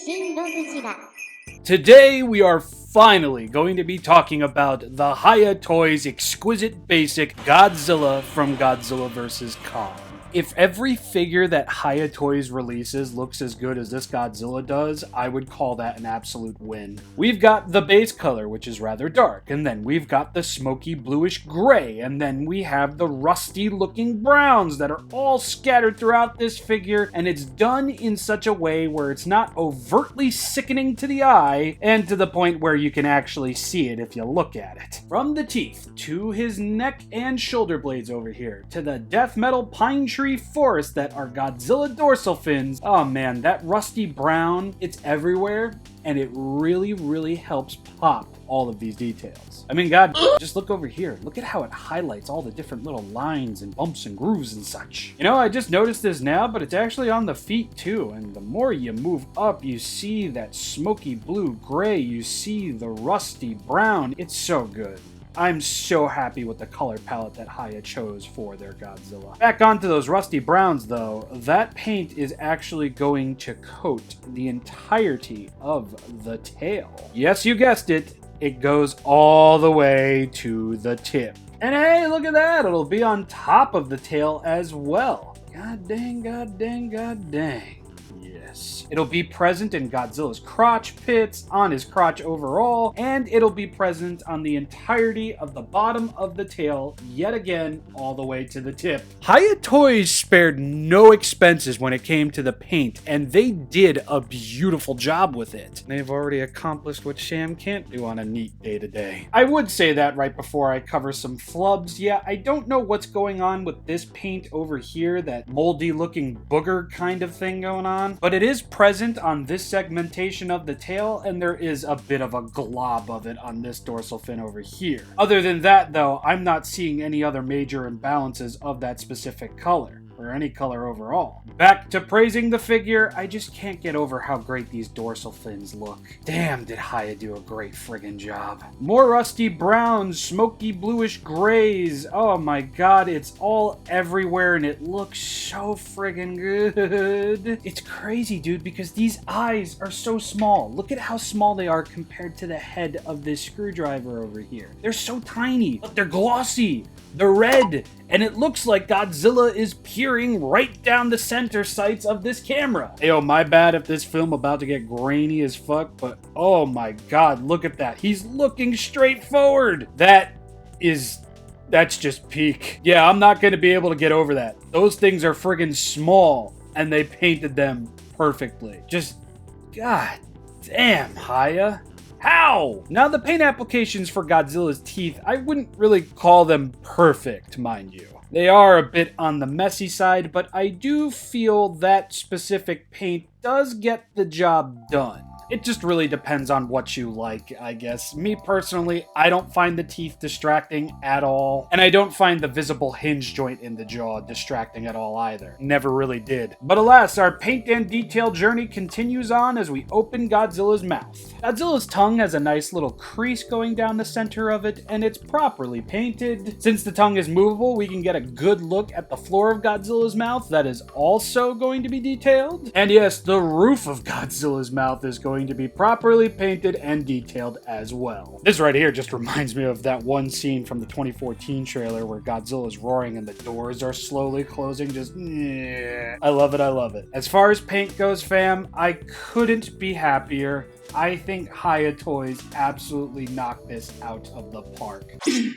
ShinRobjira. Today we are finally going to be talking about the Hiya Toys Exquisite Basic Godzilla from Godzilla vs. Kong. If every figure that Hiya Toys releases looks as good as this Godzilla does, I would call that an absolute win. We've got the base color, which is rather dark, and then we've got the smoky bluish gray, and then we have the rusty looking browns that are all scattered throughout this figure, and it's done in such a way where it's not overtly sickening to the eye, and to the point where you can actually see it if you look at it. From the teeth, to his neck and shoulder blades over here, to the death metal pine tree forest that are Godzilla dorsal fins. Oh man, that rusty brown, it's everywhere, and it really helps pop all of these details. I mean, God, just look over here. Look at how it highlights all the different little lines and bumps and grooves and such. You know, I just noticed this now, but it's actually on the feet too, and the more you move up, you see that smoky blue gray, you see the rusty brown. It's so good. I'm so happy with the color palette that Hiya chose for their Godzilla. Back onto those rusty browns though, that paint is actually going to coat the entirety of the tail. Yes, you guessed it, it goes all the way to the tip. And hey, look at that, it'll be on top of the tail as well. God dang, god dang, god dang. It'll be present in Godzilla's crotch pits, on his crotch overall, and it'll be present on the entirety of the bottom of the tail, yet again, all the way to the tip. Hiya Toys spared no expenses when it came to the paint, and they did a beautiful job with it. They've already accomplished what Sham can't do on a neat day-to-day. I would say that right before I cover some flubs. Yeah, I don't know what's going on with this paint over here, that moldy-looking booger kind of thing going on, but it is present on this segmentation of the tail, and there is a bit of a glob of it on this dorsal fin over here. Other than that though, I'm not seeing any other major imbalances of that specific color, or any color overall. Back to praising the figure, I just can't get over how great these dorsal fins look. Damn, did Hiya do a great friggin' job. More rusty browns, smoky bluish grays. Oh my god, it's all everywhere and it looks so friggin' good. It's crazy, dude, because these eyes are so small. Look at how small they are compared to the head of this screwdriver over here. They're so tiny, but they're glossy. They're red, and it looks like Godzilla is peering right down the center sights of this camera. Ayo, my bad if this film about to get grainy as fuck, but oh my god, look at that. He's looking straight forward. That's just peak. Yeah, I'm not gonna be able to get over that. Those things are friggin' small, and they painted them perfectly. Just, god damn, Hiya. How? Now, the paint applications for Godzilla's teeth, I wouldn't really call them perfect, mind you. They are a bit on the messy side, but I do feel that specific paint does get the job done. It just really depends on what you like, I guess. Me personally, I don't find the teeth distracting at all, and I don't find the visible hinge joint in the jaw distracting at all either. Never really did. But alas, our paint and detail journey continues on as we open Godzilla's mouth. Godzilla's tongue has a nice little crease going down the center of it, and it's properly painted. Since the tongue is movable, we can get a good look at the floor of Godzilla's mouth that is also going to be detailed. And yes, the roof of Godzilla's mouth is going to be properly painted and detailed as well. This right here just reminds me of that one scene from the 2014 trailer where Godzilla is roaring and the doors are slowly closing. Just, yeah. I love it, I love it. As far as paint goes, fam, I couldn't be happier. I think Hiya Toys absolutely knocked this out of the park.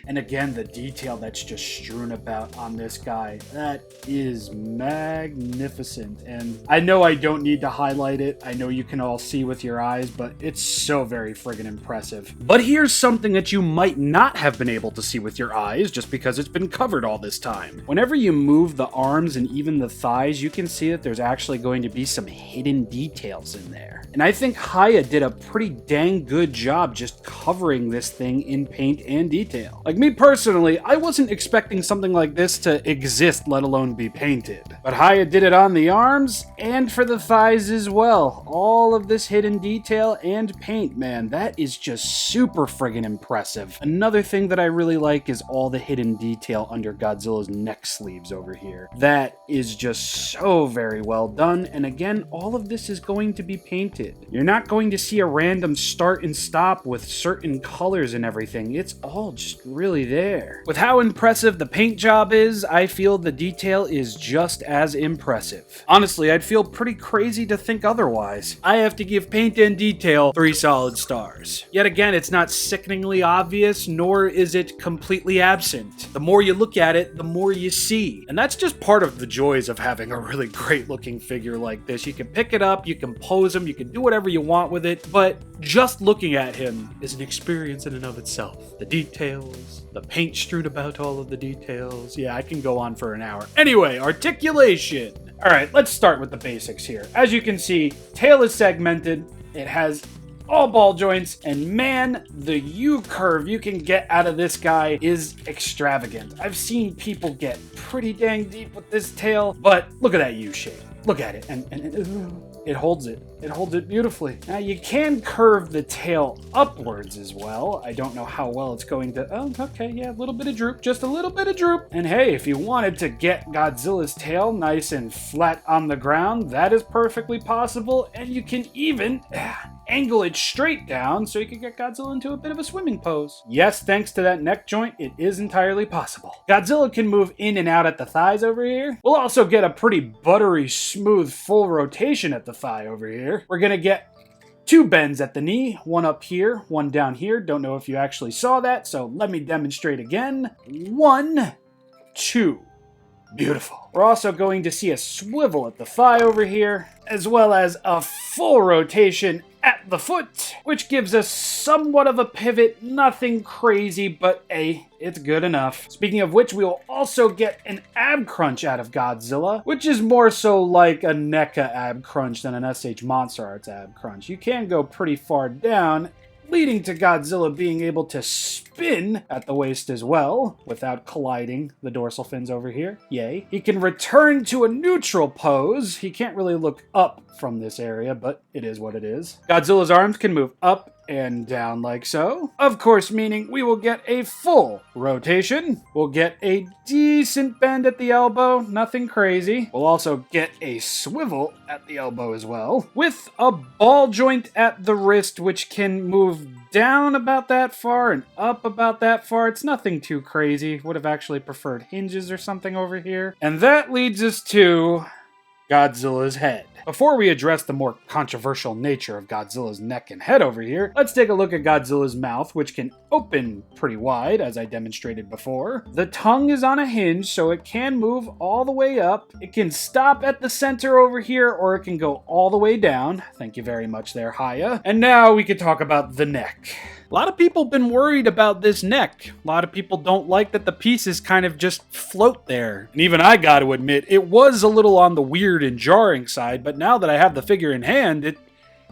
And again, the detail that's just strewn about on this guy, that is magnificent. And I know I don't need to highlight it. I know you can all see with your eyes, but it's so very friggin' impressive. But here's something that you might not have been able to see with your eyes just because it's been covered all this time. Whenever you move the arms and even the thighs, you can see that there's actually going to be some hidden details in there. And I think Hiya did did a pretty dang good job just covering this thing in paint and detail. Like me personally, I wasn't expecting something like this to exist, let alone be painted. But Hiya did it on the arms and for the thighs as well. All of this hidden detail and paint, man, that is just super friggin' impressive. Another thing that I really like is all the hidden detail under Godzilla's neck sleeves over here. That is just so very well done, and again, all of this is going to be painted. You're not going to see a random start and stop with certain colors and everything. It's all just really there. With how impressive the paint job is, I feel the detail is just as impressive. Honestly, I'd feel pretty crazy to think otherwise. I have to give paint and detail 3 solid stars. Yet again, it's not sickeningly obvious, nor is it completely absent. The more you look at it, the more you see. And that's just part of the joys of having a really great looking figure like this. You can pick it up, you can pose him, you can do whatever you want with it, but just looking at him is an experience in and of itself. The details, the paint strewn about all of the details. Yeah, I can go on for an hour. Anyway, articulation. All right, let's start with the basics here. As you can see, tail is segmented. It has all ball joints, and man, the U curve you can get out of this guy is extravagant. I've seen people get pretty dang deep with this tail, but look at that U shape. Look at it, and it holds it. It holds it beautifully. Now, you can curve the tail upwards as well. I don't know how well it's going to... Oh, okay, yeah, a little bit of droop. Just a little bit of droop. And hey, if you wanted to get Godzilla's tail nice and flat on the ground, that is perfectly possible. And you can even angle it straight down so you can get Godzilla into a bit of a swimming pose. Yes, thanks to that neck joint, it is entirely possible. Godzilla can move in and out at the thighs over here. We'll also get a pretty buttery, smooth, full rotation at the thigh over here. We're gonna get 2 bends at the knee, one up here, one down here. Don't know if you actually saw that, so let me demonstrate again. 1, 2. Beautiful. We're also going to see a swivel at the thigh over here, as well as a full rotation at the foot, which gives us somewhat of a pivot. Nothing crazy, but hey, it's good enough. Speaking of which, we will also get an ab crunch out of Godzilla, which is more so like a NECA ab crunch than an SH Monster Arts ab crunch. You can go pretty far down, leading to Godzilla being able to spin at the waist as well, without colliding the dorsal fins over here. Yay. He can return to a neutral pose. He can't really look up from this area, but it is what it is. Godzilla's arms can move up and down like so. Of course, meaning we will get a full rotation. We'll get a decent bend at the elbow, nothing crazy. We'll also get a swivel at the elbow as well, with a ball joint at the wrist, which can move down about that far and up about that far. It's nothing too crazy. Would have actually preferred hinges or something over here. And that leads us to Godzilla's head. Before we address the more controversial nature of Godzilla's neck and head over here, let's take a look at Godzilla's mouth, which can open pretty wide, as I demonstrated before. The tongue is on a hinge, so it can move all the way up. It can stop at the center over here, or it can go all the way down. Thank you very much there, Hiya. And now we can talk about the neck. A lot of people have been worried about this neck. A lot of people don't like that the pieces kind of just float there. And even I gotta admit, it was a little on the weird and jarring side, but now that I have the figure in hand, it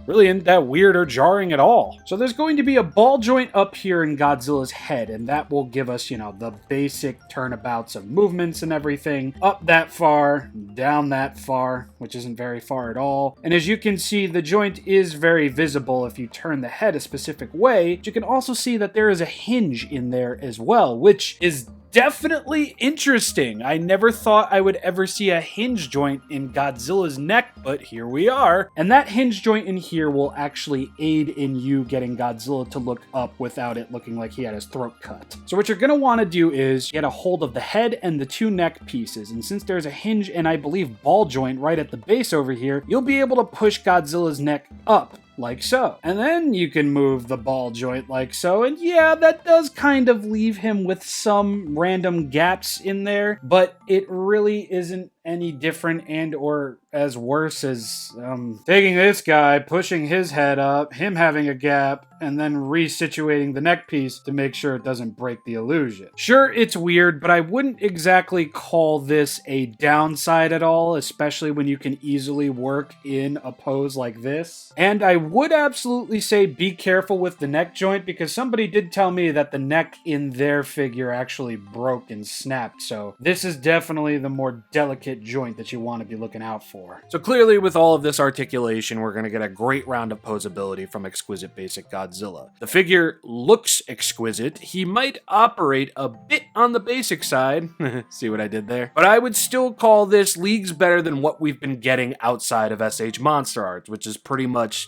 really isn't that weird or jarring at all. So there's going to be a ball joint up here in Godzilla's head, and that will give us, you know, the basic turnabouts of movements and everything. Up that far, down that far, which isn't very far at all. And as you can see, the joint is very visible if you turn the head a specific way. But you can also see that there is a hinge in there as well, which is definitely interesting. I never thought I would ever see a hinge joint in Godzilla's neck, but here we are. And that hinge joint in here will actually aid in you getting Godzilla to look up without it looking like he had his throat cut. So what you're going to want to do is get a hold of the head and the 2 neck pieces. And since there's a hinge and I believe ball joint right at the base over here, you'll be able to push Godzilla's neck up like so. And then you can move the ball joint like so, and yeah, that does kind of leave him with some random gaps in there, but it really isn't any different and or as worse as taking this guy, pushing his head up, him having a gap, and then resituating the neck piece to make sure it doesn't break the illusion. Sure, it's weird, but I wouldn't exactly call this a downside at all, especially when you can easily work in a pose like this. And I would absolutely say be careful with the neck joint, because somebody did tell me that the neck in their figure actually broke and snapped, so this is definitely the more delicate joint that you want to be looking out for. So clearly with all of this articulation, we're going to get a great round of posability from Exquisite Basic Godzilla. The figure looks exquisite. He might operate a bit on the basic side. See what I did there? But I would still call this leagues better than what we've been getting outside of SH Monster Arts, which is pretty much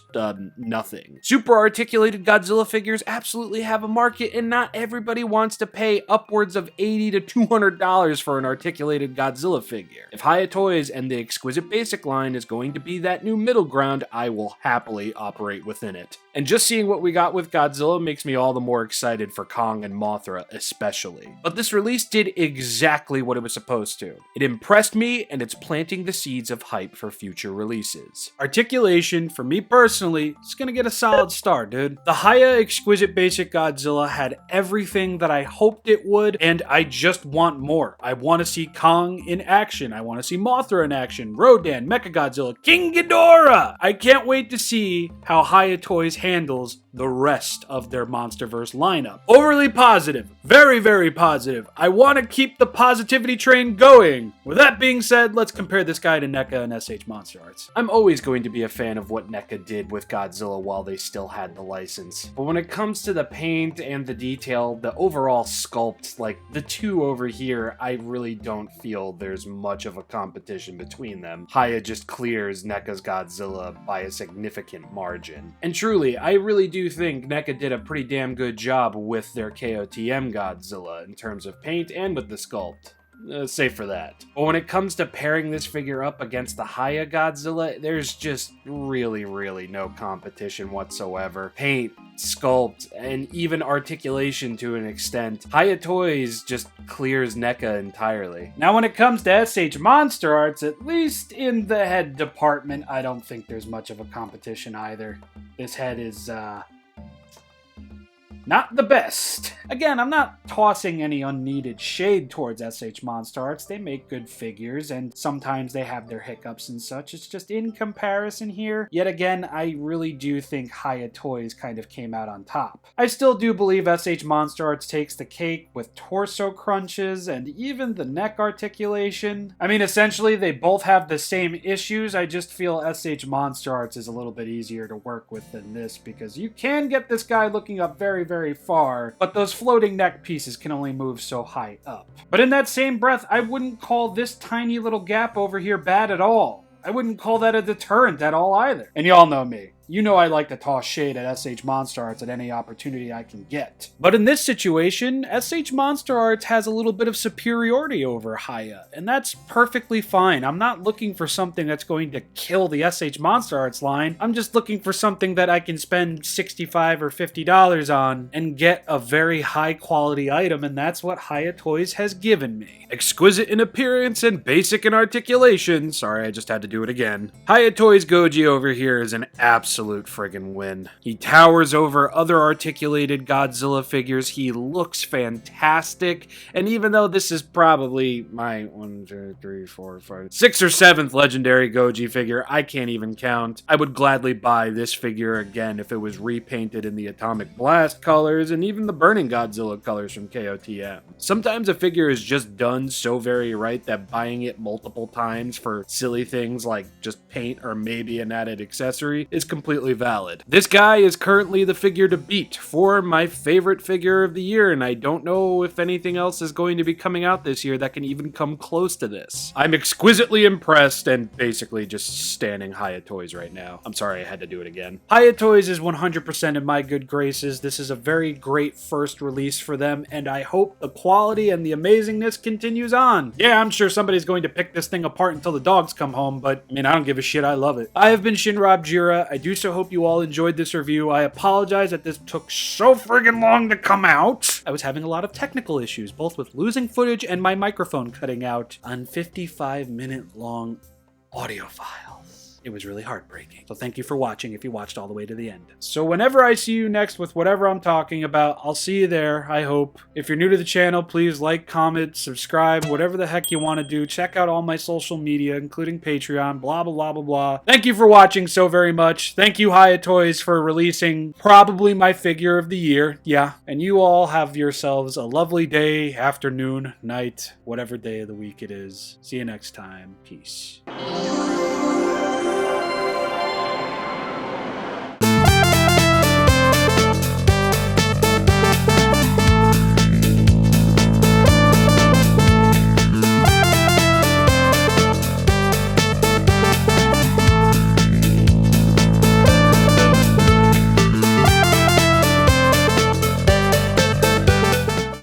nothing. Super articulated Godzilla figures absolutely have a market, and not everybody wants to pay upwards of $80 to $200 for an articulated Godzilla figure. If Hiya Toys and the Exquisite Basic line is going to be that new middle ground, I will happily operate within it. And just seeing what we got with Godzilla makes me all the more excited for Kong and Mothra especially. But this release did exactly what it was supposed to. It impressed me, and it's planting the seeds of hype for future releases. Articulation, for me personally, is gonna get a solid star, dude. The Hiya Exquisite Basic Godzilla had everything that I hoped it would, and I just want more. I want to see Kong in action. I want to see Mothra in action, Rodan, Mechagodzilla, King Ghidorah! I can't wait to see how Hiya Toys handles the rest of their Monsterverse lineup. Overly positive. Very, very positive. I want to keep the positivity train going. With that being said, let's compare this guy to NECA and SH Monster Arts. I'm always going to be a fan of what NECA did with Godzilla while they still had the license. But when it comes to the paint and the detail, the overall sculpt, like the two over here, I really don't feel there's much of a competition between them. Hiya just clears NECA's Godzilla by a significant margin. And truly, I really do think NECA did a pretty damn good job with their KOTM Godzilla in terms of paint and with the sculpt. Safe for that. But when it comes to pairing this figure up against the Hiya Godzilla, there's just really no competition whatsoever. Paint, sculpt, and even articulation to an extent. Hiya Toys just clears NECA entirely. Now when it comes to SH Monster Arts, at least in the head department, I don't think there's much of a competition either. This head is, not the best. Again, I'm not tossing any unneeded shade towards SH Monster Arts. They make good figures, and sometimes they have their hiccups and such. It's just in comparison here. Yet again, I really do think Hiya Toys kind of came out on top. I still do believe SH Monster Arts takes the cake with torso crunches and even the neck articulation. I mean, essentially, they both have the same issues. I just feel SH Monster Arts is a little bit easier to work with than this, because you can get this guy looking up very far, but those floating neck pieces can only move so high up. But in that same breath, I wouldn't call this tiny little gap over here bad at all. I wouldn't call that a deterrent at all either. And y'all know me. You know I like to toss shade at SH Monster Arts at any opportunity I can get. But in this situation, SH Monster Arts has a little bit of superiority over Hiya, and that's perfectly fine. I'm not looking for something that's going to kill the SH Monster Arts line. I'm just looking for something that I can spend $65 or $50 on and get a very high quality item, and that's what Hiya Toys has given me. Exquisite in appearance and basic in articulation. Sorry, I just had to do it again. Hiya Toys GOJI over here is an absolute friggin' win. He towers over other articulated Godzilla figures. He looks fantastic. And even though this is probably my 6th or 7th legendary GOJI figure, I can't even count. I would gladly buy this figure again if it was repainted in the Atomic Blast colors and even the Burning Godzilla colors from KOTM. Sometimes a figure is just done so very right that buying it multiple times for silly things like just paint or maybe an added accessory is completely valid. This guy is currently the figure to beat for my favorite figure of the year, and I don't know if anything else is going to be coming out this year that can even come close to this. I'm exquisitely impressed and basically just standing Hiya Toys right now. I'm sorry I had to do it again. Hiya Toys is 100% in my good graces. This is a very great first release for them, and I hope the quality and the amazingness continues on. Yeah, I'm sure somebody's going to pick this thing apart until the dogs come home, but I mean, I don't give a shit. I love it. I have been ShinRobjira. I do so hope you all enjoyed this review. I apologize that this took so friggin' long to come out. I was having a lot of technical issues, both with losing footage and my microphone cutting out on 55-minute long audio files. It was really heartbreaking. So thank you for watching if you watched all the way to the end. So whenever I see you next with whatever I'm talking about, I'll see you there, I hope. If you're new to the channel, please like, comment, subscribe, whatever the heck you want to do. Check out all my social media, including Patreon, blah, blah, blah, blah, blah. Thank you for watching so very much. Thank you, Hiya Toys, for releasing probably my figure of the year. Yeah. And you all have yourselves a lovely day, afternoon, night, whatever day of the week it is. See you next time. Peace.